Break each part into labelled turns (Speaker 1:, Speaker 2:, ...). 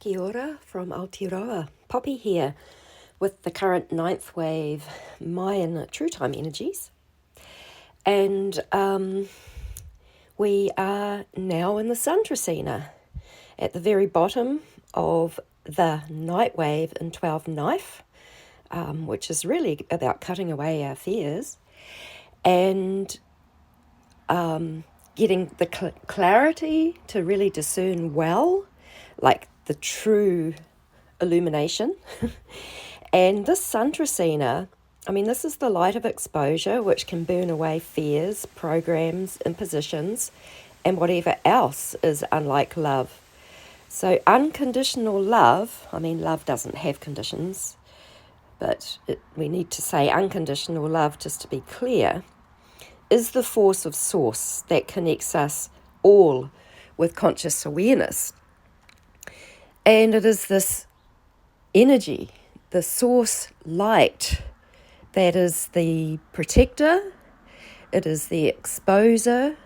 Speaker 1: Kia ora from Aotearoa. Poppy here with the current ninth wave Mayan True Time energies. And we are now in the Sun trecena at the very bottom of the NIGHTWAVE in 12 knife, which is really about cutting away our fears and getting the clarity to really discern well, like the true illumination. And this Sun trecena, this is the light of exposure, which can burn away fears, programs, impositions, and whatever else is unlike love. So unconditional love, love doesn't have conditions, but we need to say unconditional love just to be clear, is the force of source that connects us all with conscious awareness. And it is this energy, the source light, that is the protector, it is the exposer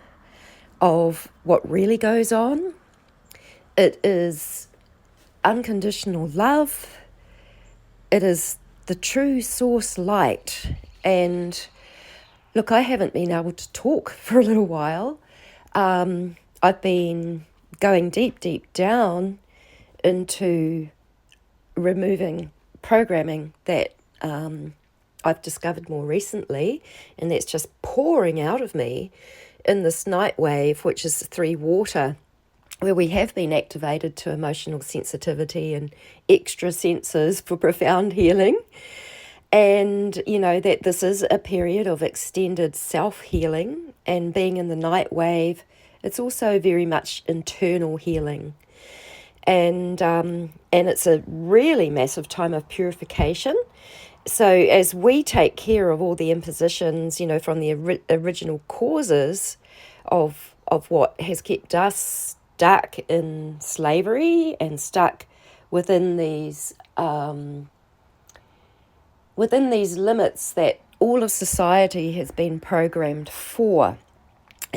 Speaker 1: of what really goes on. It is unconditional love. It is the true source light. And look, I haven't been able to talk for a little while. I've been going deep down into removing programming that I've discovered more recently, and that's just pouring out of me in this night wave, which is 3 water, where we have been activated to emotional sensitivity and extra senses for profound healing. And, that this is a period of extended self-healing, and being in the night wave, it's also very much internal healing. And it's a really massive time of purification. So as we take care of all the impositions, from the original causes of what has kept us stuck in slavery and stuck within these limits that all of society has been programmed for.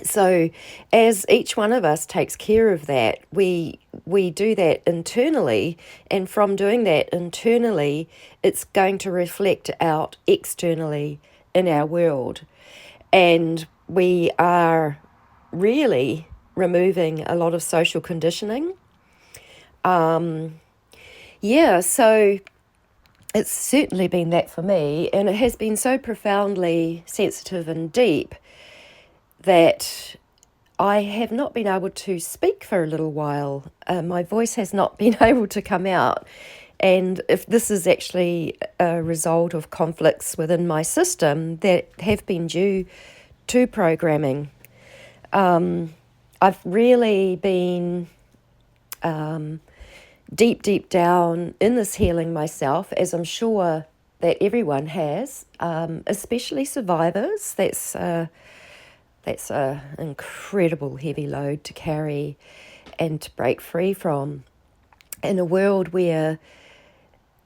Speaker 1: So as each one of us takes care of that, we do that internally, and from doing that internally, it's going to reflect out externally in our world. And we are really removing a lot of social conditioning. So it's certainly been that for me, and it has been so profoundly sensitive and deep that I have not been able to speak for a little while. My voice has not been able to come out. And if this is actually a result of conflicts within my system that have been due to programming, I've really been deep down in this healing myself, as I'm sure that everyone has, especially survivors. That's an incredible heavy load to carry and to break free from in a world where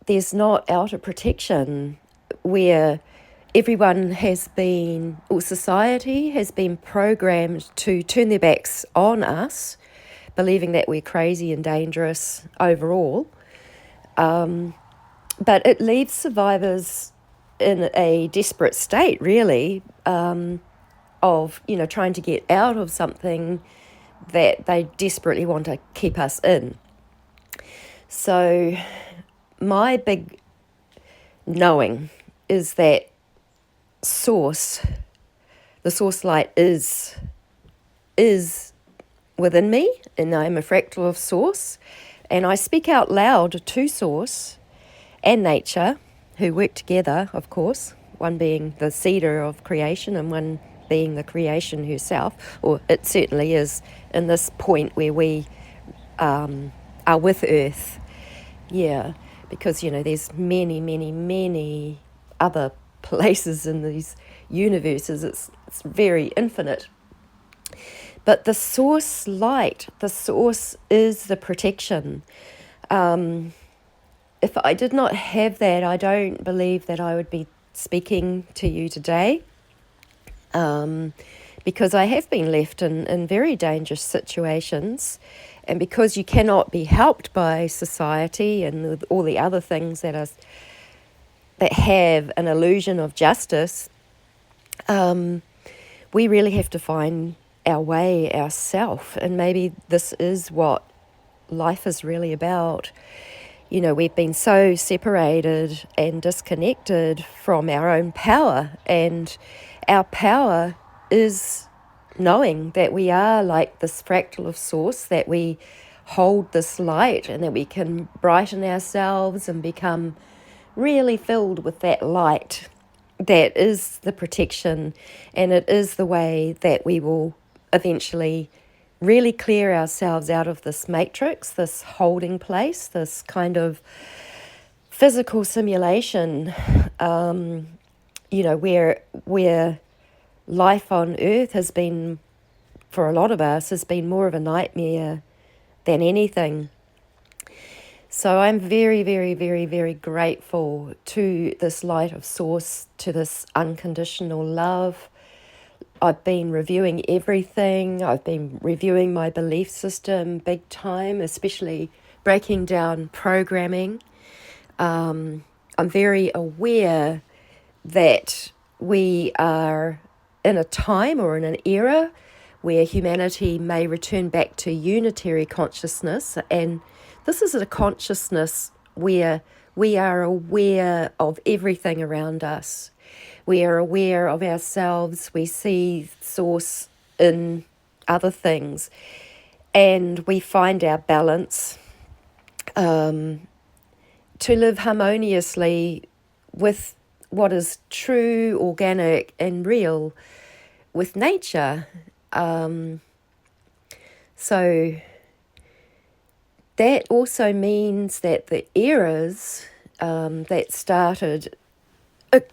Speaker 1: there's not outer protection, where everyone has been, or society has been programmed to turn their backs on us, believing that we're crazy and dangerous overall. But it leaves survivors in a desperate state, really, of, trying to get out of something that they desperately want to keep us in. So my big knowing is that the source light is within me, and I'm a fractal of source, and I speak out loud to source and nature, who work together, of course, one being the seeder of creation and one being the creation herself, or it certainly is in this point where we are with Earth. Yeah, because, there's many other places in these universes. It's very infinite. But the source light, the source is the protection. If I did not have that, I don't believe that I would be speaking to you today. Because I have been left in very dangerous situations, And because you cannot be helped by society and all the other things that have an illusion of justice, we really have to find our way ourselves. And maybe this is what life is really about. You know, we've been so separated and disconnected from our own power, and our power is knowing that we are like this fractal of source, that we hold this light, and that we can brighten ourselves and become really filled with that light. That is the protection, and it is the way that we will eventually really clear ourselves out of this matrix, this holding place, this kind of physical simulation, where life on earth has been, for a lot of us, has been more of a nightmare than anything. So I'm very, very, very, very grateful to this light of source, to this unconditional love. I've been reviewing everything. I've been reviewing my belief system big time, especially breaking down programming. I'm very aware that we are in a time or in an era where humanity may return back to unitary consciousness, and this is a consciousness where we are aware of everything around us. We are aware of ourselves. We see source in other things, and we find our balance to live harmoniously with what is true, organic, and real with nature. So that also means that the eras that started,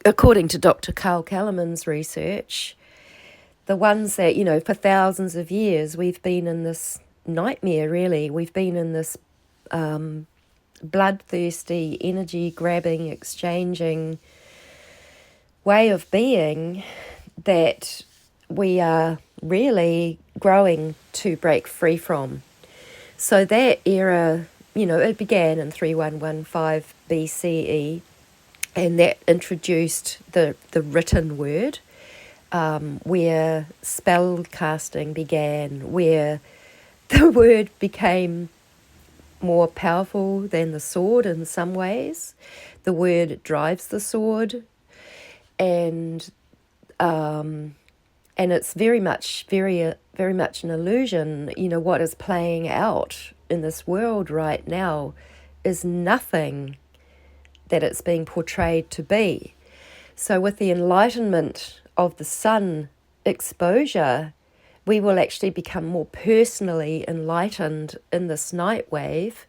Speaker 1: according to Dr. Carl Kellerman's research, the ones that, for thousands of years we've been in this nightmare, really. We've been in this bloodthirsty, energy-grabbing, exchanging way of being that we are really growing to break free from. So that era, it began in 3115 BCE, and that introduced the written word, where spell casting began, where the word became more powerful than the sword in some ways. The word drives the sword, and it's very much an illusion. What is playing out in this world right now is nothing that it's being portrayed to be. So with the enlightenment of the sun exposure, we will actually become more personally enlightened in this night wave.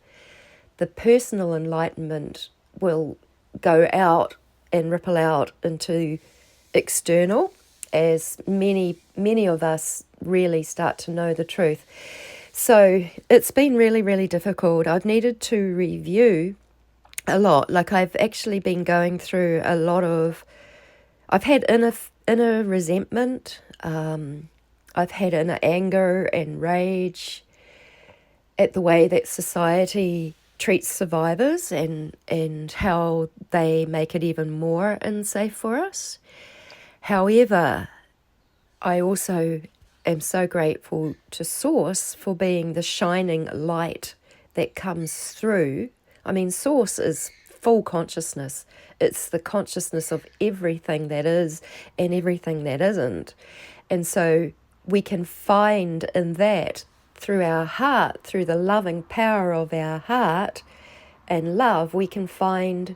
Speaker 1: The personal enlightenment will go out and ripple out into external, as many of us really start to know the truth. So it's been really, really difficult. I've needed to review a lot. Like, I've actually been going through a lot of, I've had inner resentment, I've had inner anger and rage at the way that society treats survivors and how they make it even more unsafe for us. However, I also am so grateful to Source for being the shining light that comes through. I mean, Source is full consciousness. It's the consciousness of everything that is and everything that isn't. And so we can find in that, through our heart, through the loving power of our heart and love, we can find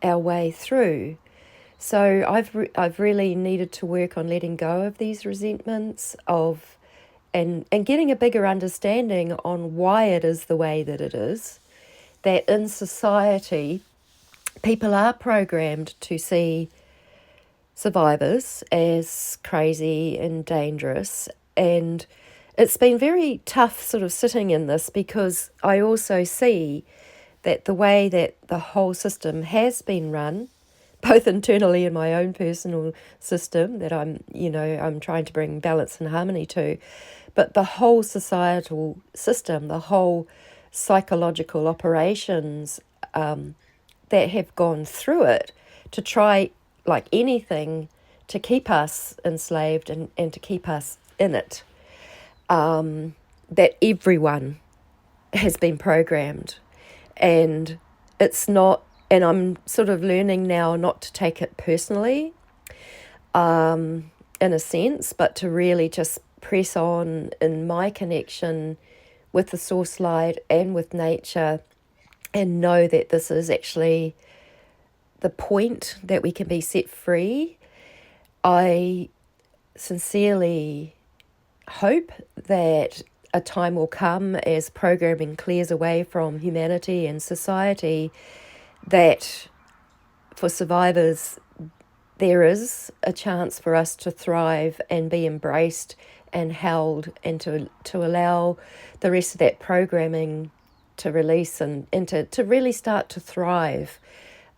Speaker 1: our way through. So I've really needed to work on letting go of these resentments and getting a bigger understanding on why it is the way that it is. That in society, people are programmed to see survivors as crazy and dangerous. And it's been very tough sort of sitting in this, because I also see that the way that the whole system has been run, both internally in my own personal system that I'm trying to bring balance and harmony to, but the whole societal system, the whole psychological operations that have gone through it to try, like anything, to keep us enslaved and to keep us in it, that everyone has been programmed. And it's not, and I'm sort of learning now not to take it personally, in a sense, but to really just press on in my connection with the source light and with nature, and know that this is actually the point that we can be set free. I sincerely hope that a time will come as programming clears away from humanity and society, that for survivors there is a chance for us to thrive and be embraced and held, and to allow the rest of that programming to release and to really start to thrive.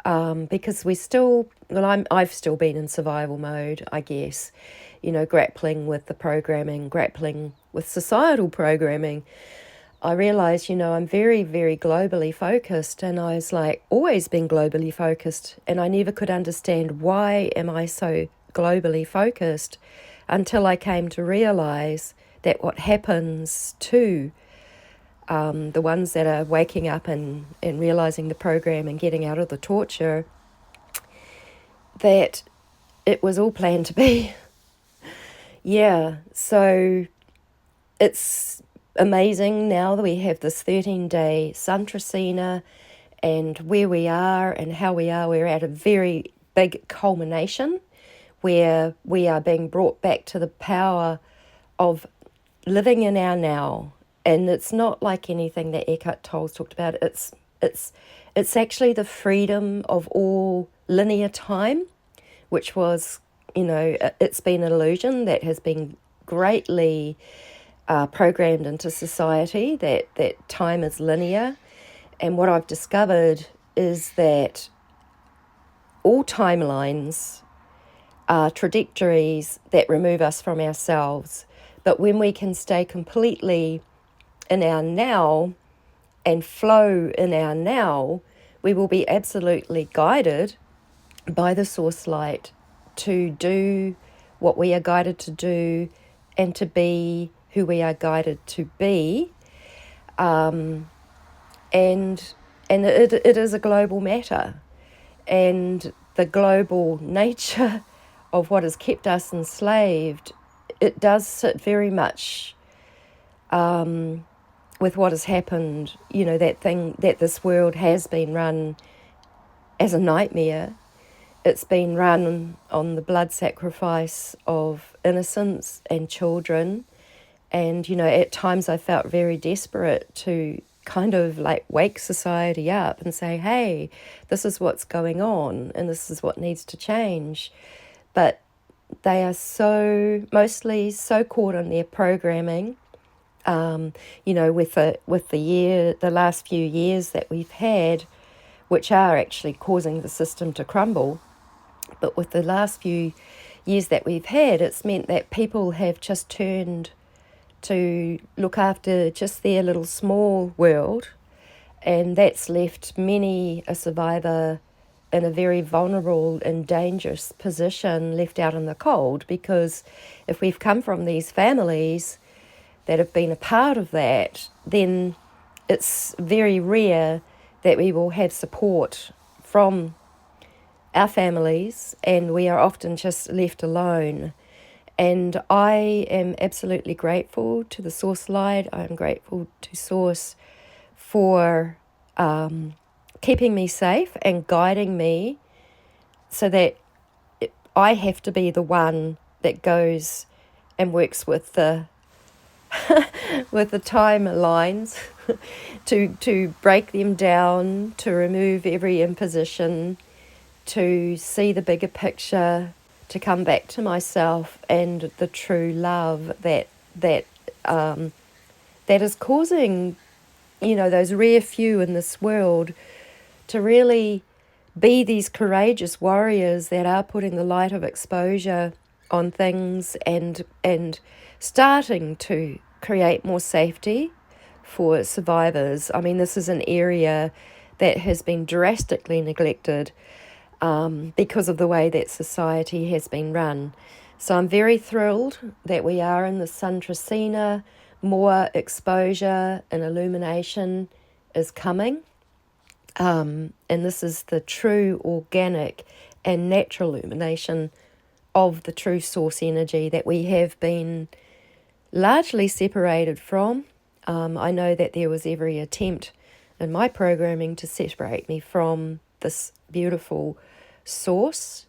Speaker 1: Because we still, well, I've still been in survival mode, I guess, grappling with the programming, grappling with societal programming. I realised, I'm very, very globally focused, and I was like, always been globally focused, and I never could understand why am I so globally focused, until I came to realise that what happens to the ones that are waking up and realising the program and getting out of the torture, that it was all planned to be. Yeah, so it's amazing now that we have this 13-day sun trecena, and where we are and how we are. We're at a very big culmination where we are being brought back to the power of living in our now. And it's not like anything that Eckhart Tolle's talked about. It's actually the freedom of all linear time, which was, it's been an illusion that has been greatly programmed into society, that time is linear. And what I've discovered is that all timelines are trajectories that remove us from ourselves. But when we can stay completely in our now and flow in our now, we will be absolutely guided by the source light to do what we are guided to do and to be who we are guided to be. And it is a global matter. And the global nature of what has kept us enslaved, it does sit very much with what has happened, that thing, that this world has been run as a nightmare. It's been run on the blood sacrifice of innocents and children. And, at times I felt very desperate to kind of like wake society up and say, hey, this is what's going on and this is what needs to change. But they are mostly so caught in their programming, with the last few years that we've had, which are actually causing the system to crumble. But with the last few years that we've had, it's meant that people have just turned to look after just their little small world, and that's left many a survivor in a very vulnerable and dangerous position, left out in the cold. Because if we've come from these families that have been a part of that, then it's very rare that we will have support from our families, and we are often just left alone. And I am absolutely grateful to the Source Light. I am grateful to Source for keeping me safe and guiding me, so that I have to be the one that goes and works with the with the timelines to break them down, to remove every imposition, to see the bigger picture, to come back to myself and the true love that is causing, those rare few in this world to really be these courageous warriors that are putting the light of exposure on things and starting to create more safety for survivors. I mean, this is an area that has been drastically neglected because of the way that society has been run. So I'm very thrilled that we are in the Sun trecena. More exposure and illumination is coming. And this is the true organic and natural illumination of the true source energy that we have been largely separated from. I know that there was every attempt in my programming to separate me from this beautiful source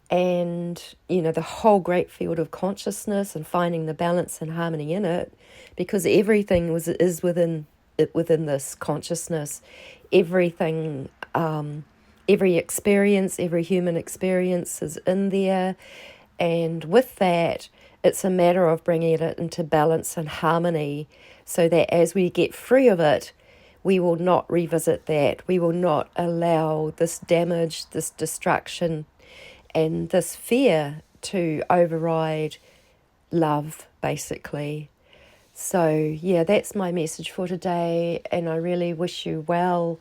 Speaker 1: and, you know, the whole great field of consciousness and finding the balance and harmony in it, because everything is within this consciousness. Everything, every experience, every human experience is in there, and with that, it's a matter of bringing it into balance and harmony, so that as we get free of it, we will not revisit that. We will not allow this damage, this destruction, and this fear to override love, basically. So, yeah, that's my message for today, and I really wish you well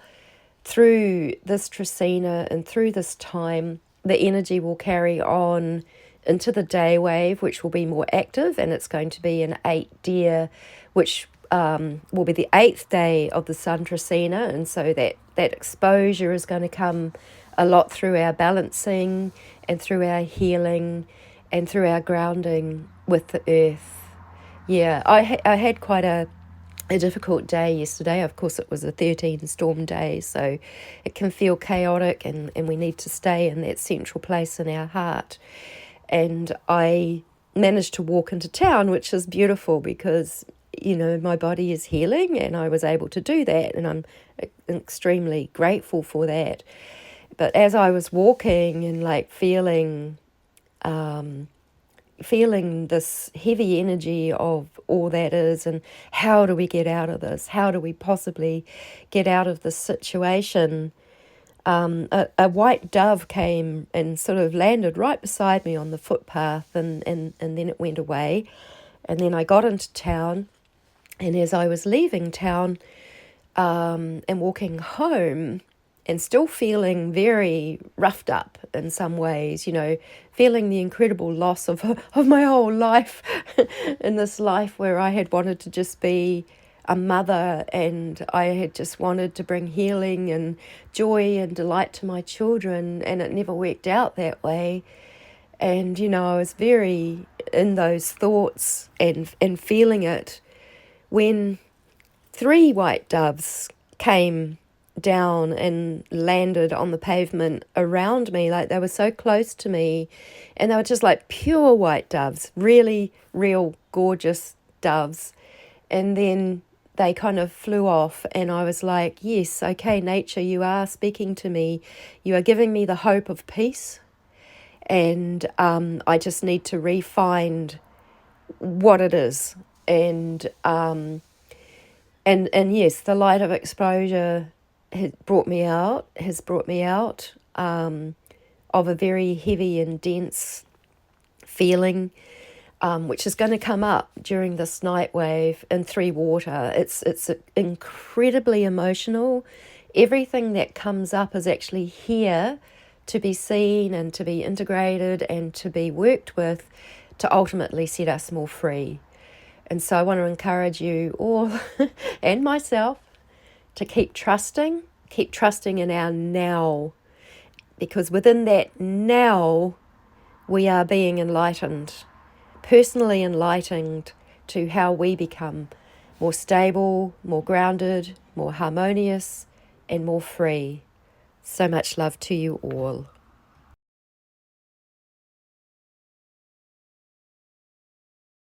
Speaker 1: through this trecena and through this time. The energy will carry on into the day wave, which will be more active, and it's going to be an 8 deer, which will be the 8th day of the Sun trecena, and so that exposure is going to come a lot through our balancing and through our healing and through our grounding with the earth. Yeah, I had quite a difficult day yesterday. Of course, it was a 13 storm day, so it can feel chaotic, and we need to stay in that central place in our heart. And I managed to walk into town, which is beautiful because, you know, my body is healing, and I was able to do that, and I'm extremely grateful for that. But as I was walking and like feeling this heavy energy of all that is, and how do we get out of this? How do we possibly get out of this situation? A white dove came and sort of landed right beside me on the footpath, and then it went away. And then I got into town, and as I was leaving town and walking home, and still feeling very roughed up in some ways, you know, feeling the incredible loss of my whole life in this life where I had wanted to just be a mother, and I had just wanted to bring healing and joy and delight to my children, and it never worked out that way. And, you know, I was very in those thoughts and feeling it when 3 white doves came down and landed on the pavement around me. Like, they were so close to me, and they were just like pure white doves, really real gorgeous doves. And then they kind of flew off, and I was like, yes, okay, nature, you are speaking to me, you are giving me the hope of peace, and I just need to re-find what it is. And yes, the light of exposure has brought me out of a very heavy and dense feeling, which is going to come up during this night wave in 3 water. It's incredibly emotional. Everything that comes up is actually here to be seen and to be integrated and to be worked with to ultimately set us more free. And so I want to encourage you all and myself to keep trusting in our now, because within that now we are being enlightened, personally enlightened to how we become more stable, more grounded, more harmonious, and more free. So much love to you all.